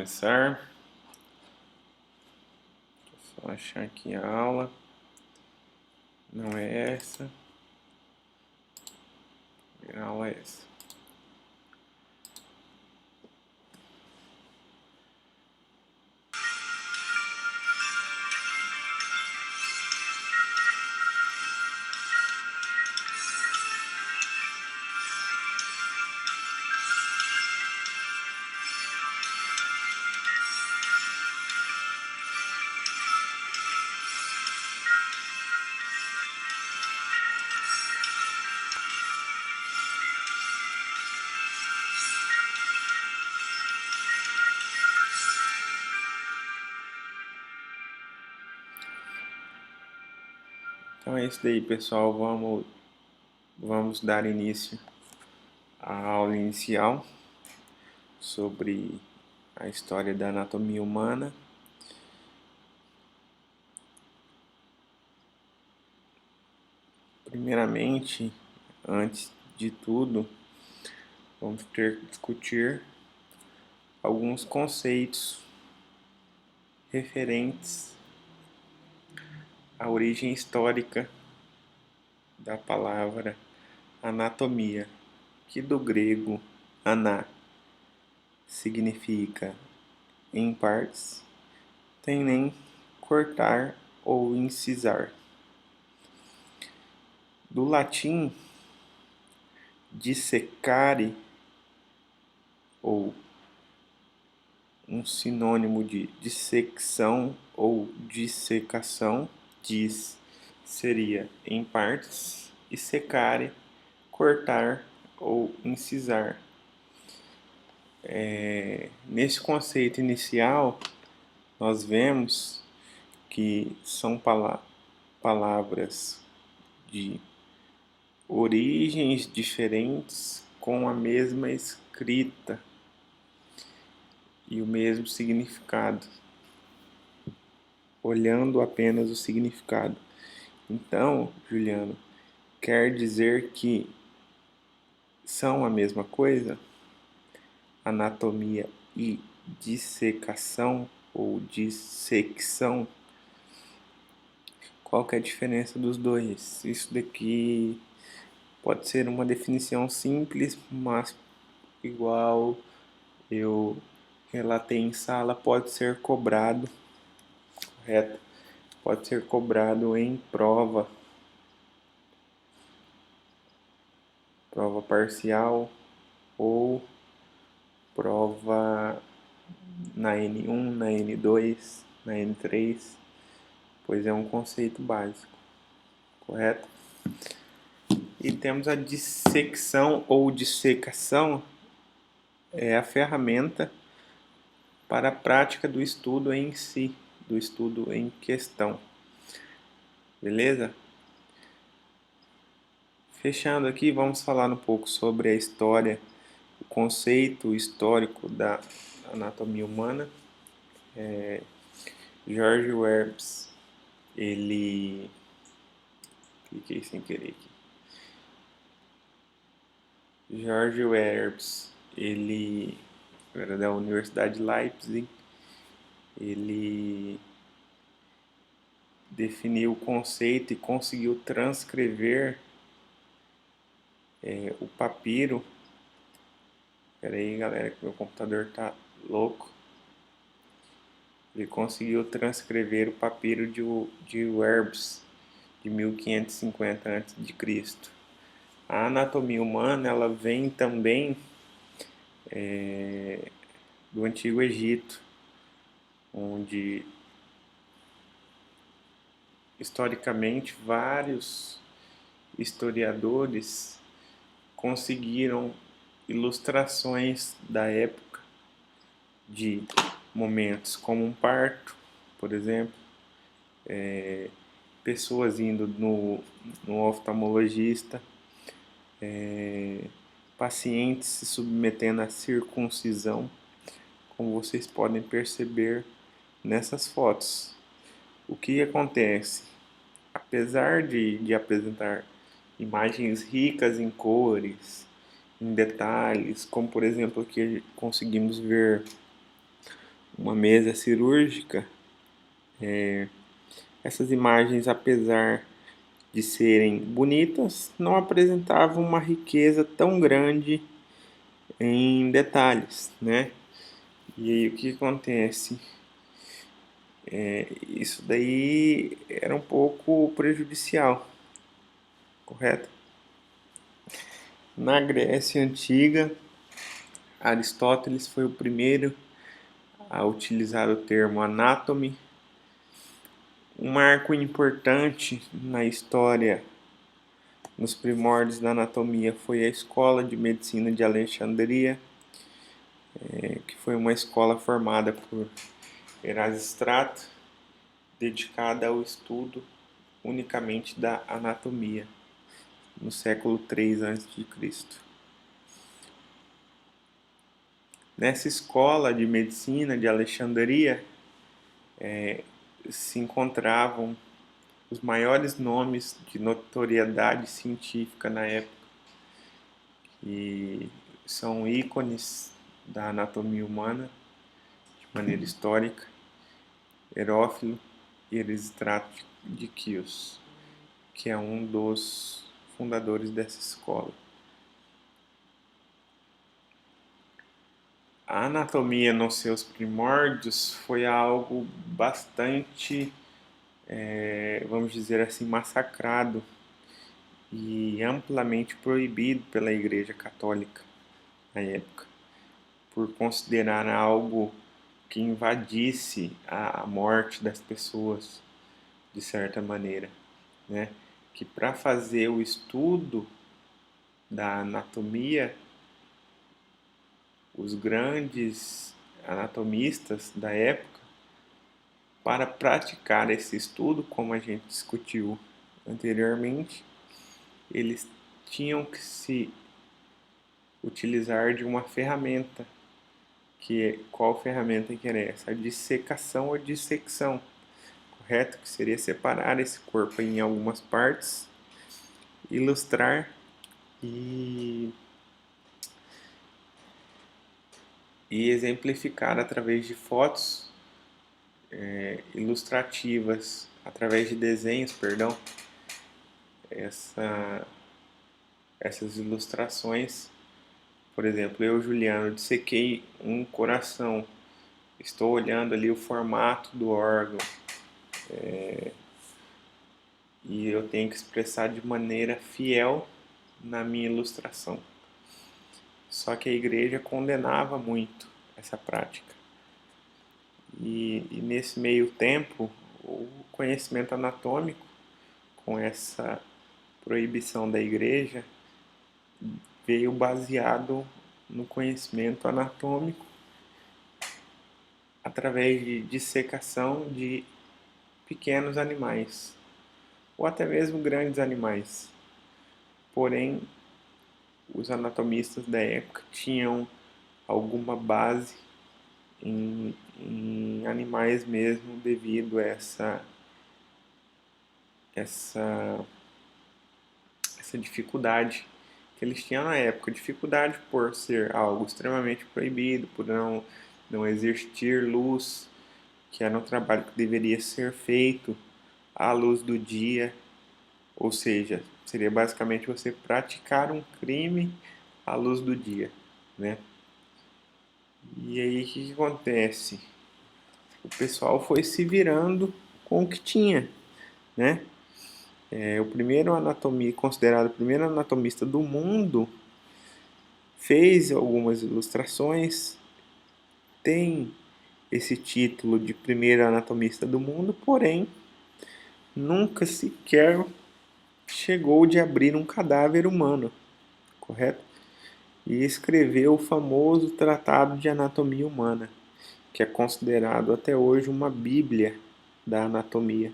Começar. Só achar aqui a aula. Não é essa. A aula é essa. Então é isso daí, pessoal. Vamos dar início à aula inicial sobre a história da anatomia humana. Primeiramente, antes de tudo, vamos ter que discutir alguns conceitos referentes à origem histórica da palavra anatomia, que do grego ana significa em partes, tem nem cortar ou incisar. Do latim dissecare, ou um sinônimo de dissecção ou dissecação, dis seria em partes e secare, cortar ou incisar. Nesse conceito inicial, nós vemos que são palavras de origens diferentes com a mesma escrita e o mesmo significado, olhando apenas o significado. Então, Juliano, quer dizer que são a mesma coisa? Anatomia e dissecação ou dissecção? Qual que é a diferença dos dois? Isso daqui pode ser uma definição simples, mas igual eu relatei em sala, pode ser cobrado, correto? Pode ser cobrado em prova parcial ou prova na N1, na N2, na N3, pois é um conceito básico, correto? E temos a dissecção ou dissecação, é a ferramenta para a prática do estudo em si, do estudo em questão. Beleza? Fechando aqui, vamos falar um pouco sobre a história, o conceito histórico da anatomia humana. George Werbs, ele... cliquei sem querer aqui. George Werbs, ele era da Universidade de Leipzig, ele definiu o conceito e conseguiu transcrever o papiro. Espera aí, galera, que meu computador tá louco. Ele conseguiu transcrever o papiro de Werbs, de 1550 a.C. A anatomia humana, ela vem também do Antigo Egito, onde historicamente vários historiadores conseguiram ilustrações da época de momentos como um parto, por exemplo, pessoas indo no oftalmologista, pacientes se submetendo à circuncisão, como vocês podem perceber nessas fotos. O que acontece? Apesar de apresentar imagens ricas em cores, em detalhes, como por exemplo aqui conseguimos ver uma mesa cirúrgica, essas imagens, apesar de serem bonitas, não apresentavam uma riqueza tão grande em detalhes, né? E aí o que acontece? Isso daí era um pouco prejudicial, correto? Na Grécia Antiga, Aristóteles foi o primeiro a utilizar o termo anatomy. Um marco importante na história, nos primórdios da anatomia, foi a Escola de Medicina de Alexandria, que foi uma escola formada por Erasistrato, dedicada ao estudo unicamente da anatomia, no século III a.C. Nessa escola de medicina de Alexandria se encontravam os maiores nomes de notoriedade científica na época, e são ícones da anatomia humana de maneira histórica: Herófilo e Erasistrato de Quios, que é um dos fundadores dessa escola. A anatomia nos seus primórdios foi algo bastante, vamos dizer assim, massacrado e amplamente proibido pela Igreja Católica na época, por considerar algo que invadisse a morte das pessoas de certa maneira, né? Que para fazer o estudo da anatomia, os grandes anatomistas da época, para praticar esse estudo, como a gente discutiu anteriormente, eles tinham que se utilizar de uma ferramenta, qual ferramenta que era essa? A dissecação ou dissecção, correto? Que seria separar esse corpo em algumas partes, ilustrar e exemplificar através de fotos ilustrativas, através de desenhos, perdão, essas ilustrações. Por exemplo, eu, Juliano, dissequei um coração, estou olhando ali o formato do órgão, e eu tenho que expressar de maneira fiel na minha ilustração. Só que a igreja condenava muito essa prática. E nesse meio tempo, o conhecimento anatômico, com essa proibição da igreja, veio baseado no conhecimento anatômico através de dissecação de pequenos animais, ou até mesmo grandes animais. Porém, os anatomistas da época tinham alguma base em animais mesmo, devido a essa dificuldade que eles tinham na época. Dificuldade por ser algo extremamente proibido, por não existir luz, que era um trabalho que deveria ser feito à luz do dia, ou seja, seria basicamente você praticar um crime à luz do dia, né? E aí o que acontece? O pessoal foi se virando com o que tinha, né? O primeiro anatomia, considerado o primeiro anatomista do mundo, fez algumas ilustrações, tem esse título de primeiro anatomista do mundo, porém nunca sequer chegou de abrir um cadáver humano, correto? E escreveu o famoso Tratado de Anatomia Humana, que é considerado até hoje uma bíblia da anatomia.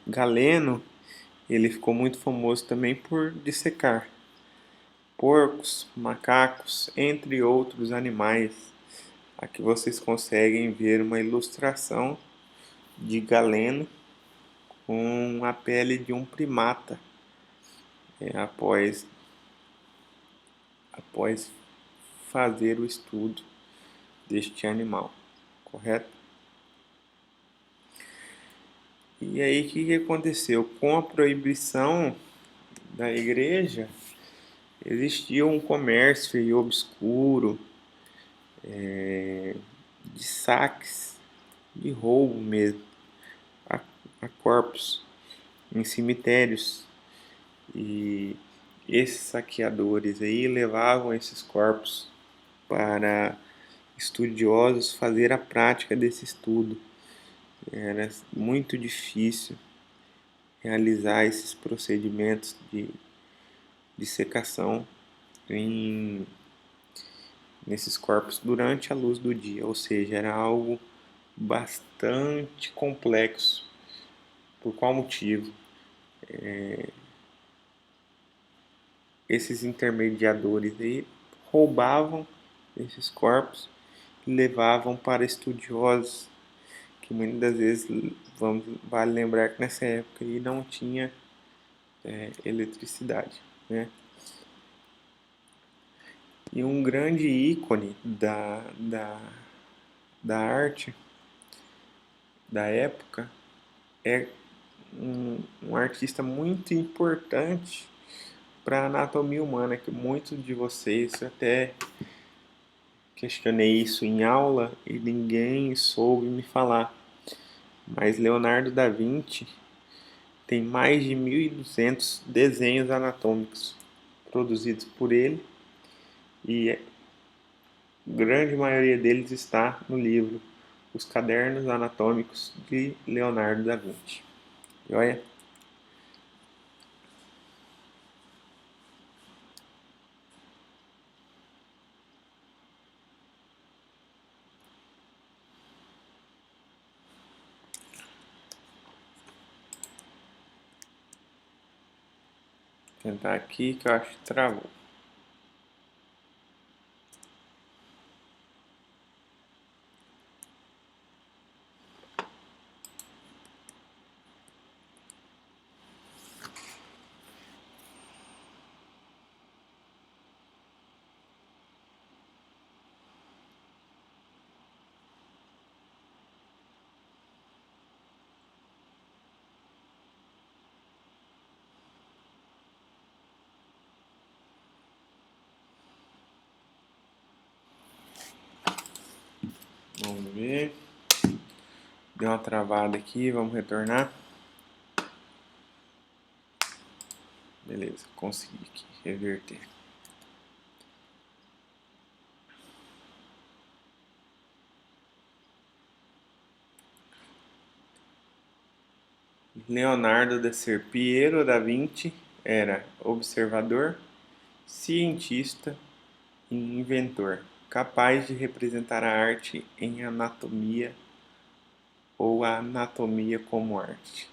Galeno, ele ficou muito famoso também por dissecar porcos, macacos, entre outros animais. Aqui vocês conseguem ver uma ilustração de Galeno com a pele de um primata, após fazer o estudo deste animal, correto? E aí o que aconteceu? Com a proibição da igreja, existia um comércio obscuro, de saques, de roubo mesmo, a, a corpos em cemitérios. E esses saqueadores aí levavam esses corpos para estudiosos fazer a prática desse estudo. Era muito difícil realizar esses procedimentos de dissecação nesses corpos durante a luz do dia, ou seja, era algo bastante complexo. Por qual motivo? Esses intermediadores aí roubavam esses corpos e levavam para estudiosos, que muitas das vezes vale lembrar que nessa época aí não tinha eletricidade, né? E um grande ícone da arte da época é um artista muito importante para a anatomia humana, que muitos de vocês até questionei isso em aula e ninguém soube me falar. Mas Leonardo da Vinci tem mais de 1.200 desenhos anatômicos produzidos por ele e a grande maioria deles está no livro Os Cadernos Anatômicos de Leonardo da Vinci. E olha, vou tentar aqui que eu acho que travou. Vamos ver. Deu uma travada aqui, vamos retornar. Beleza, consegui aqui reverter. Leonardo da Piero da Vinci era observador, cientista e inventor, capaz de representar a arte em anatomia ou a anatomia como arte.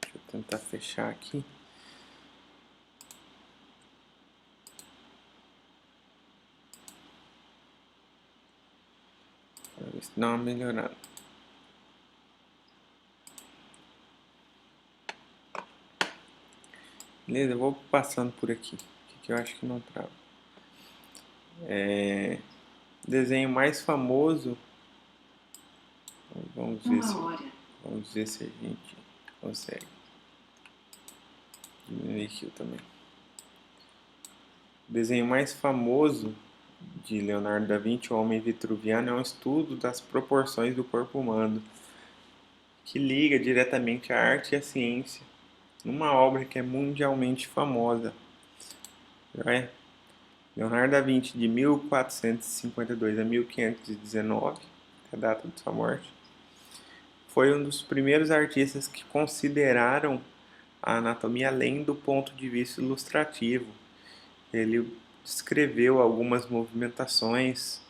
Deixa eu tentar fechar aqui. Para ver se dá uma melhorada. Beleza, eu vou passando por aqui, que eu acho que não trava. Desenho mais famoso. Vamos ver se a gente consegue diminuir aqui também. O desenho mais famoso de Leonardo da Vinci, O Homem Vitruviano, é um estudo das proporções do corpo humano, que liga diretamente a arte e a ciência numa obra que é mundialmente famosa. Leonardo da Vinci, de 1452 a 1519, a data de sua morte, foi um dos primeiros artistas que consideraram a anatomia além do ponto de vista ilustrativo ele descreveu algumas movimentações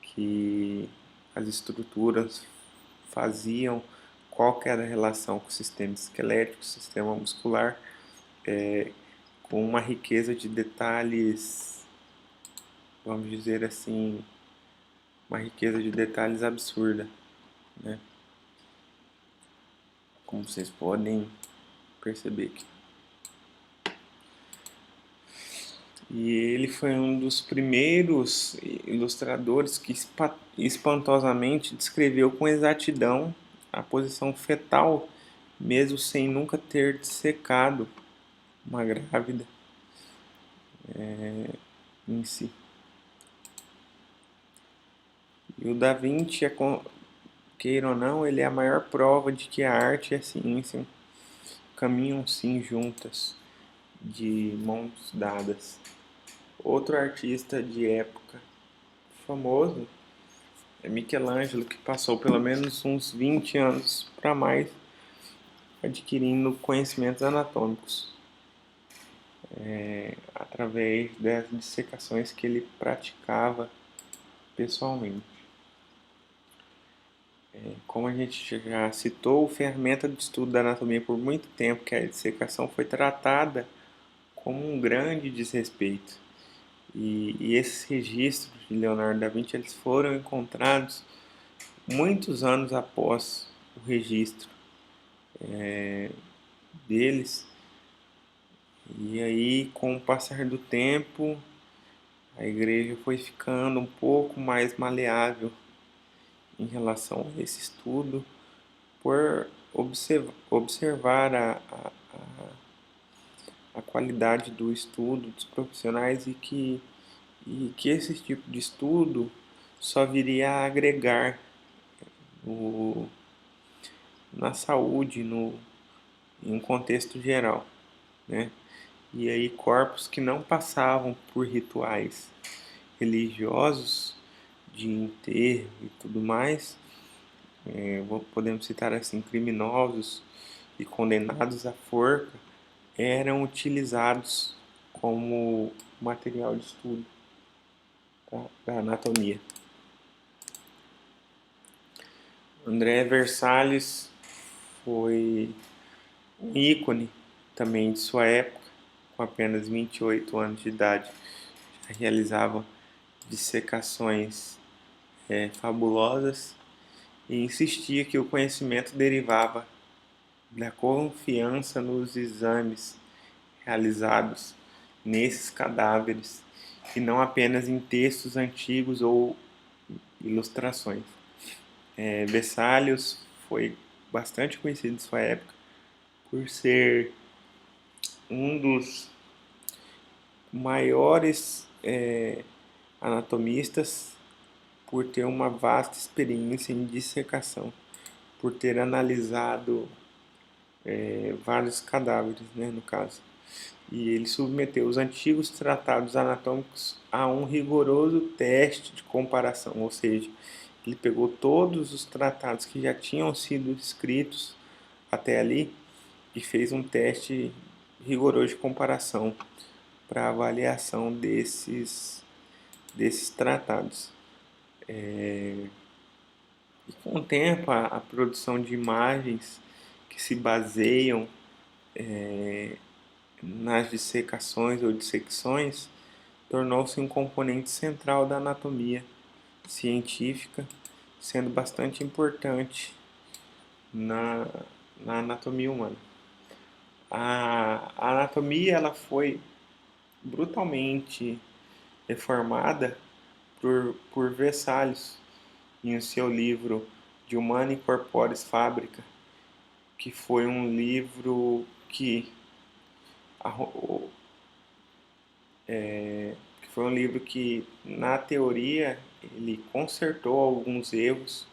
que as estruturas faziam, qual que era a relação com o sistema esquelético, o sistema muscular, com uma riqueza de detalhes, vamos dizer assim, uma riqueza de detalhes absurda, né? Como vocês podem perceber aqui. E ele foi um dos primeiros ilustradores que espantosamente descreveu com exatidão a posição fetal, mesmo sem nunca ter dissecado uma grávida em si. E o Da Vinci, queira ou não, ele é a maior prova de que a arte e a ciência caminham sim juntas, de mãos dadas. Outro artista de época famoso é Michelangelo, que passou pelo menos uns 20 anos para mais adquirindo conhecimentos anatômicos através das dissecações que ele praticava pessoalmente. Como a gente já citou, a ferramenta de estudo da anatomia por muito tempo, que é a dissecação, foi tratada como um grande desrespeito. E esses registros de Leonardo da Vinci eles foram encontrados muitos anos após o registro deles. E aí, com o passar do tempo, a igreja foi ficando um pouco mais maleável em relação a esse estudo, por observar a qualidade do estudo dos profissionais e que esse tipo de estudo só viria a agregar no, na saúde, em um contexto geral, né? E aí corpos que não passavam por rituais religiosos de enterro e tudo mais, podemos citar assim, criminosos e condenados à forca, eram utilizados como material de estudo da anatomia. André Versalhes foi um ícone também de sua época, com apenas 28 anos de idade. Já realizava dissecações fabulosas e insistia que o conhecimento derivava da confiança nos exames realizados nesses cadáveres e não apenas em textos antigos ou ilustrações. Vesalius foi bastante conhecido em sua época por ser um dos maiores anatomistas, por ter uma vasta experiência em dissecação, por ter analisado vários cadáveres, né, no caso. E ele submeteu os antigos tratados anatômicos a um rigoroso teste de comparação, ou seja, ele pegou todos os tratados que já tinham sido escritos até ali e fez um teste rigoroso de comparação para avaliação desses tratados. E com o tempo, a produção de imagens que se baseiam nas dissecações ou dissecções tornou-se um componente central da anatomia científica, sendo bastante importante na, na anatomia humana. A anatomia ela foi brutalmente reformada por Vesalius em o seu livro De Humana Corporis Fabrica, que foi um livro que na teoria ele consertou alguns erros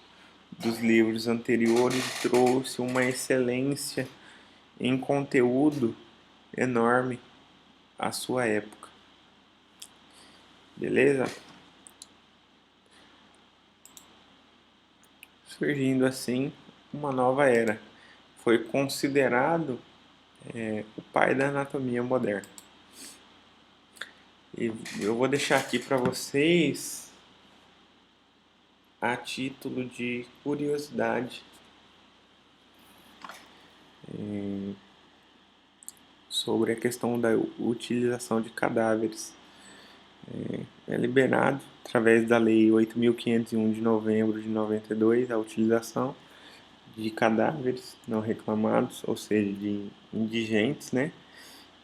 dos livros anteriores e trouxe uma excelência em conteúdo enorme à sua época. Beleza? Surgindo assim uma nova era. Foi considerado o pai da anatomia moderna. E eu vou deixar aqui para vocês a título de curiosidade sobre a questão da utilização de cadáveres. É liberado através da Lei 8.501 de novembro de 92 a utilização de cadáveres não reclamados, ou seja, de indigentes, né,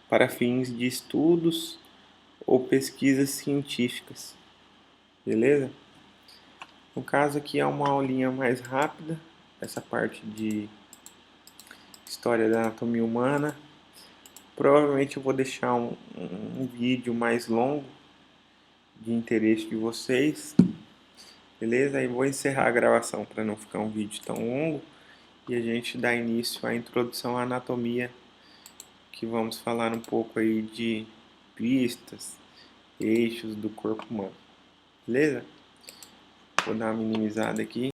para fins de estudos ou pesquisas científicas, beleza? No caso aqui é uma aulinha mais rápida, essa parte de história da anatomia humana. Provavelmente eu vou deixar um vídeo mais longo de interesse de vocês, beleza? Aí vou encerrar a gravação para não ficar um vídeo tão longo e a gente dá início à introdução à anatomia, que vamos falar um pouco aí de pistas, eixos do corpo humano, beleza? Vou dar uma minimizada aqui.